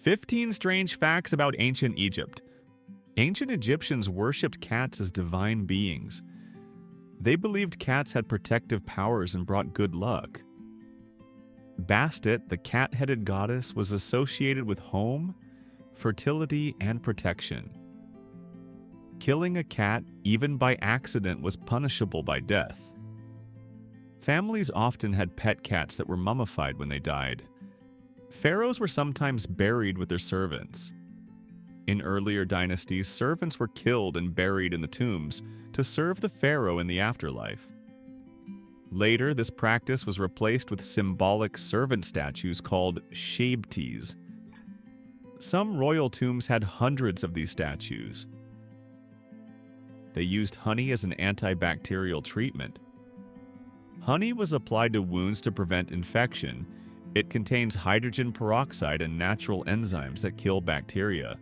15 strange facts about ancient Egypt. Ancient Egyptians worshipped cats as divine beings. They believed cats had protective powers and brought good luck. Bastet, the cat-headed goddess, was associated with home, fertility, and protection. Killing a cat, even by accident, was punishable by death. Families often had pet cats that were mummified when they died. Pharaohs were sometimes buried with their servants. In earlier dynasties, servants were killed and buried in the tombs to serve the pharaoh in the afterlife. Later, this practice was replaced with symbolic servant statues called shabtes. Some royal tombs had hundreds of these statues. They used honey as an antibacterial treatment. Honey was applied to wounds to prevent infection. It contains hydrogen peroxide and natural enzymes that kill bacteria.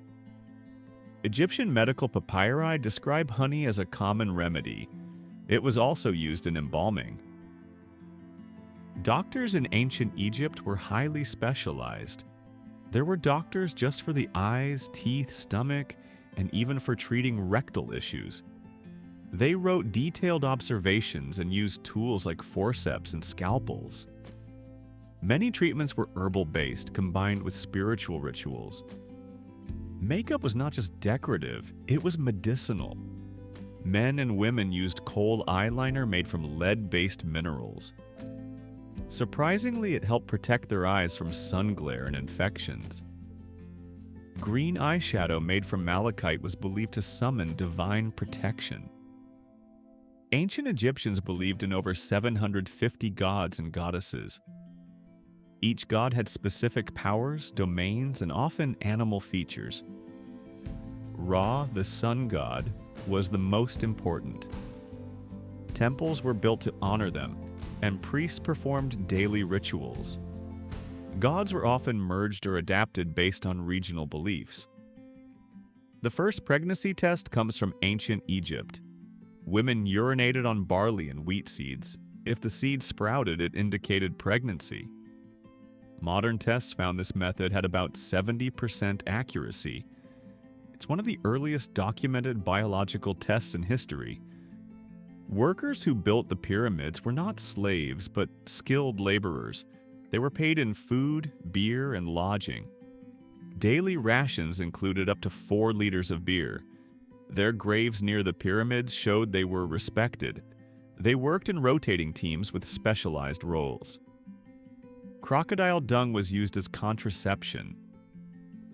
Egyptian medical papyri describe honey as a common remedy. It was also used in embalming. Doctors in ancient Egypt were highly specialized. There were doctors just for the eyes, teeth, stomach, and even for treating rectal issues. They wrote detailed observations and used tools like forceps and scalpels. Many treatments were herbal-based, combined with spiritual rituals. Makeup was not just decorative, it was medicinal. Men and women used kohl eyeliner made from lead-based minerals. Surprisingly, it helped protect their eyes from sun glare and infections. Green eyeshadow made from malachite was believed to summon divine protection. Ancient Egyptians believed in over 750 gods and goddesses. Each god had specific powers, domains, and often animal features. Ra, the sun god, was the most important. Temples were built to honor them, and priests performed daily rituals. Gods were often merged or adapted based on regional beliefs. The first pregnancy test comes from ancient Egypt. Women urinated on barley and wheat seeds. If the seeds sprouted, it indicated pregnancy. Modern tests found this method had about 70% accuracy. It's one of the earliest documented biological tests in history. Workers who built the pyramids were not slaves, but skilled laborers. They were paid in food, beer, and lodging. Daily rations included up to 4 liters of beer. Their graves near the pyramids showed they were respected. They worked in rotating teams with specialized roles. Crocodile dung was used as contraception.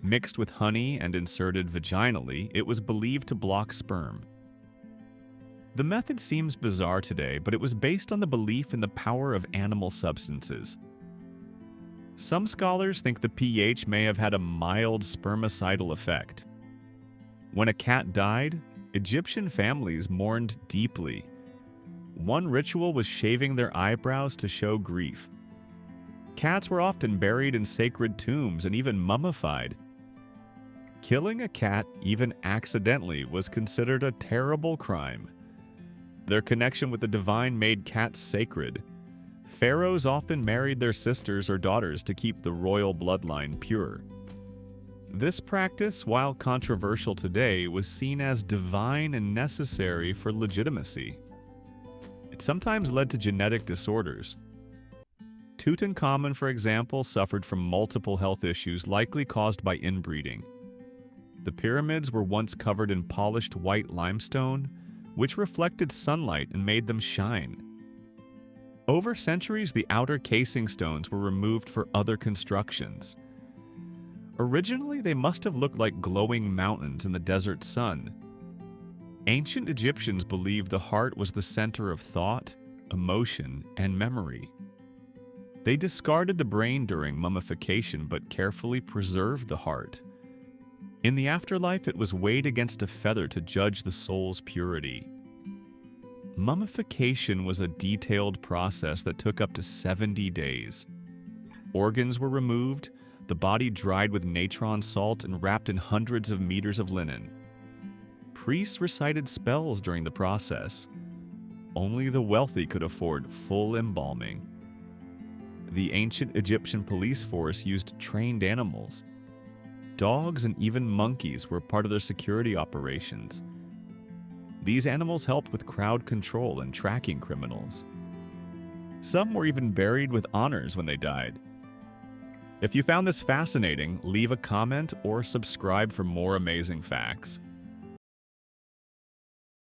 Mixed with honey and inserted vaginally, it was believed to block sperm. The method seems bizarre today, but it was based on the belief in the power of animal substances. Some scholars think the pH may have had a mild spermicidal effect. When a cat died, Egyptian families mourned deeply. One ritual was shaving their eyebrows to show grief. Cats were often buried in sacred tombs and even mummified. Killing a cat, even accidentally, was considered a terrible crime. Their connection with the divine made cats sacred. Pharaohs often married their sisters or daughters to keep the royal bloodline pure. This practice, while controversial today, was seen as divine and necessary for legitimacy. It sometimes led to genetic disorders. Tutankhamun, for example, suffered from multiple health issues likely caused by inbreeding. The pyramids were once covered in polished white limestone, which reflected sunlight and made them shine. Over centuries, the outer casing stones were removed for other constructions. Originally, they must have looked like glowing mountains in the desert sun. Ancient Egyptians believed the heart was the center of thought, emotion, and memory. They discarded the brain during mummification but carefully preserved the heart. In the afterlife, it was weighed against a feather to judge the soul's purity. Mummification was a detailed process that took up to 70 days. Organs were removed, the body dried with natron salt and wrapped in hundreds of meters of linen. Priests recited spells during the process. Only the wealthy could afford full embalming. The ancient Egyptian police force used trained animals. dogs and even monkeys were part of their security operations. These animals helped with crowd control and tracking criminals. Some were even buried with honors when they died. If you found this fascinating, leave a comment or subscribe for more amazing facts.